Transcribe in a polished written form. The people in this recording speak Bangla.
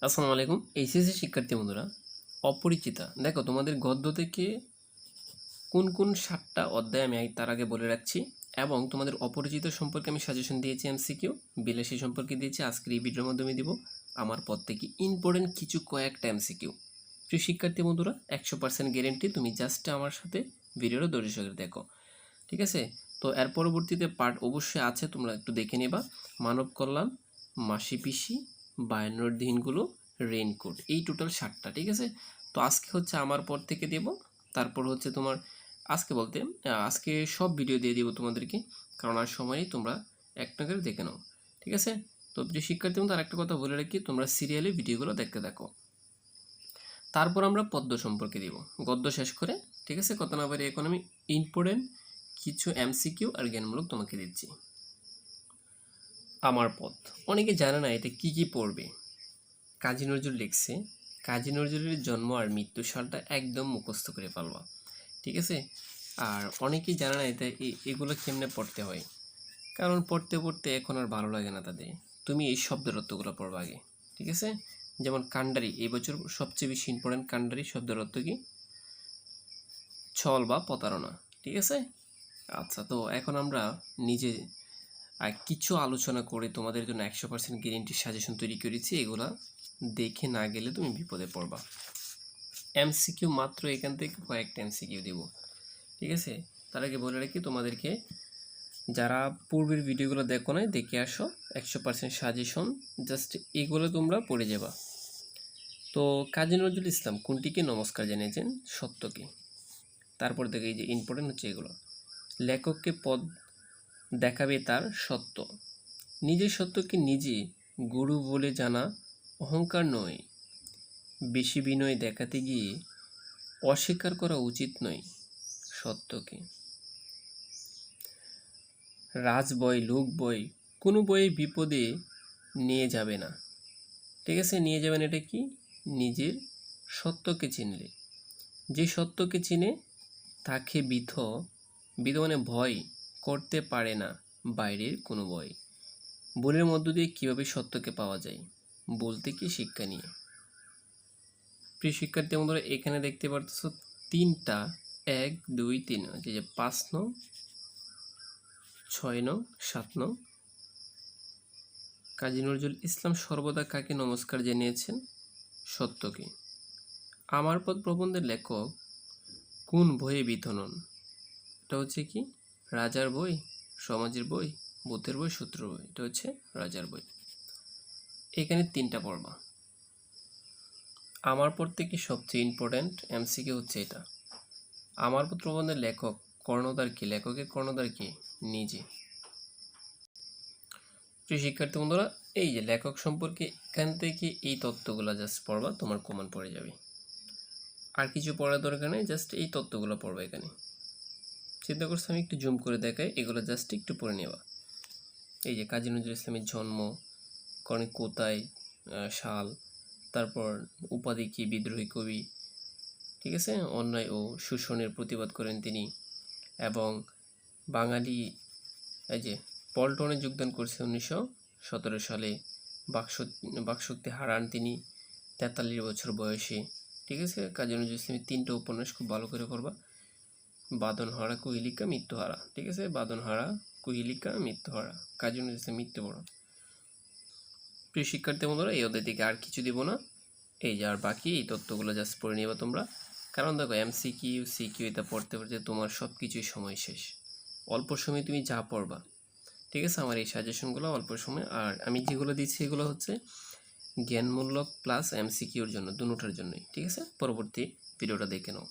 আসসালামু আলাইকুম। এইচএসসি শিক্ষার্থী বন্ধুরা, অপরিচিতা দেখো তোমাদের গদ্য থেকে কোন কোন 7টা অধ্যায় আমি তার আগে বলে রাখছি এবং তোমাদের অপরিচিত সম্পর্কে আমি সাজেশন দিয়েছি এমসিকিউ, বিলাসী সম্পর্কে দিয়েছি, আজকের এই ভিডিওর মাধ্যমে দিব আমার পদ থেকে ইম্পর্টেন্ট কিছু কয়েকটা এমসিকিউ। প্রিয় শিক্ষার্থী বন্ধুরা, 100% গ্যারেন্টি, তুমি জাস্ট আমার সাথে ভিডিওটা ধৈর্য সহকারে দেখো, ঠিক আছে? তো এর পরবর্তীতে পার্ট অবশ্যই আছে, তোমরা একটু দেখে নেবা। মানব কল্যাণ, মাসি পিসি, বায়ান্নর দিনগুলো, রেইনকোট, এই টোটাল 7টা, ঠিক আছে? তো আজকে হচ্ছে আমার পর থেকে দেব, তারপর হচ্ছে তোমার আজকে বলতে আজকে সব ভিডিও দিয়ে দিব তোমাদেরকে, কারণ আর সময় নেই, তোমরা এক করে দেখে নাও, ঠিক আছে? তো প্রিয় শিক্ষার্থী বন্ধু, আরেকটা কথা বলে রাখি, তোমরা সিরিয়ালি ভিডিওগুলো দেখতে থাকো। তারপর আমরা পদ্য সম্পর্কে দিব গদ্য শেষ করে, ঠিক আছে? কথা না পারি, এখন আমি ইম্পর্টেন্ট কিছু এমসিকিউ আর জ্ঞানমূলক তোমাকে দিচ্ছি। আমার পথ, অনেকে জানে না এটা কি কি পড়বে। কাজী নজরুল লিখছে, কাজী নজরুলের জন্ম আর মৃত্যু সালটা একদম মুখস্থ করে ফেলবা, ঠিক আছে? আর অনেকেই জানে না এটা এগুলো কেমনে পড়তে হয়, কারণ পড়তে পড়তে এখন আর ভালো লাগে না তাদের। তুমি এই শব্দের অর্থগুলো পড়বা আগে, ঠিক আছে? যেমন কান্ডারি, এই বছর সবচেয়ে বেশি ইম্পর্টেন্ট। কান্ডারি শব্দের অর্থ কি? ছল বা প্রতারণা, ঠিক আছে? আচ্ছা, তো এখন আমরা নিজে কিছু আলোচনা করে তোমাদের জন্য 100% গ্যারেন্টি সাজেশন তৈরি করেছি। এগুলা দেখে না গেলে তুমি বিপদে পড়বা। এমসিকিউ মাত্র এখান থেকে কয়েকটা এমসিকিউ দেব, ঠিক আছে? তার আগে বলে রাখি তোমাদেরকে, যারা পূর্বের ভিডিওগুলো দেখো নাই, দেখে আসো। 100% সাজেশন, জাস্ট এগুলো তোমরা পড়ে যাবা। তো কাজী নজরুল ইসলাম কোনটিকে নমস্কার জানিয়েছেন? সত্যকে। তারপর দেখে এই যে ইম্পর্টেন্ট হচ্ছে এগুলো, লেখককে পদ দেখাবে তার সত্য, নিজের সত্যকে নিজে গুরু বলে জানা অহংকার নয়, বেশি বিনয় দেখাতে গিয়ে অস্বীকার করা উচিত নয় সত্যকে। রাজবয় লোক বয় কোনো বয়ে বিপদে নিয়ে যাবে না, ঠিক আছে? নিয়ে যাবেন, এটা কি? নিজের সত্যকে চিনলে। যে সত্যকে চিনে তাকে বিধ মানে ভয় করতে পারে না বাইরের কোনো ভয়। ভুলের মধ্য দিয়ে কীভাবে সত্যকে পাওয়া যায়? বলতে কি শিক্ষা নিয়ে। প্রিয় শিক্ষার্থী বন্ধুরা, এখানে দেখতে পারতেছ 3টা, 1 2 3, যে 5 নং, 6 নং, 7 নং। কাজী নজরুল ইসলাম সর্বদা কাকে নমস্কার জানিয়েছেন? সত্যকে। আমার পথ প্রবন্ধের লেখক কোন বইয়ে ভীত নন? এটা হচ্ছে কি? রাজার বই, সমাজের বই, বুদ্ধের বই, সূত্র বই। এটা হচ্ছে রাজার বই। এখানে 3টা পড়বা। আমার পর থেকে সবচেয়ে ইম্পর্ট্যান্ট এমসিকিউ হচ্ছে এটা। আমার পর প্রবন্ধের লেখক কর্ণধার কি? লেখকের কর্ণধার কি? নিজে। প্রিয় শিক্ষার্থী বন্ধুরা, এই যে লেখক সম্পর্কে এখান থেকে এই তত্ত্বগুলো জাস্ট পড়বা, তোমার কমন পড়ে যাবে। আর কিছু পড়ার দরকার নেই, জাস্ট এই তত্ত্বগুলো পড়বা। এখানে চিন্তা করছি আমি একটু জুম করে দেখাই, এগুলো জাস্ট একটু পড়ে নেবা। এই যে কাজী নজরুল ইসলামের জন্ম, কোথায়, সাল, তারপর উপাধি কি? বিদ্রোহী কবি, ঠিক আছে? অন্যায় ও শোষণের প্রতিবাদ করেন তিনি, এবং বাঙালি, এই যে পল্টনে যোগদান করছে 1917 সালে, বাকশক্তি হারান তিনি 43 বছর বয়সে, ঠিক আছে? কাজী নজরুল ইসলামের 3টা উপন্যাস খুব ভালো করে পড়বা। বাঁধনহারা, কুহিলিকা, মৃত্যুহারা, ঠিক আছে? বাঁধনহারা, কুহিলিকা, মৃত্যুহারা, কাজী নজরুল ইসলাম মৃত্যুবরণ। প্রিয় শিক্ষার্থী বন্ধুরা, এই অধ্যায় থেকে আর কিছু দিব না, এই যে আর বাকি এই তথ্যগুলো জাস্ট পড়ে নেবা তোমরা। কারণ দেখো, এমসিকিউ সিকিউ এটা পড়তে পড়তে তোমার সব কিছুই সময় শেষ। অল্প সময়ে তুমি যা পড়বা, ঠিক আছে? আমার এই সাজেশনগুলো অল্প সময়, আর আমি যেগুলো দিচ্ছি এগুলো হচ্ছে জ্ঞানমূলক প্লাস এমসিকিউর জন্য, দুটোটার জন্যই, ঠিক আছে? পরবর্তী ভিডিওটা দেখে নাও।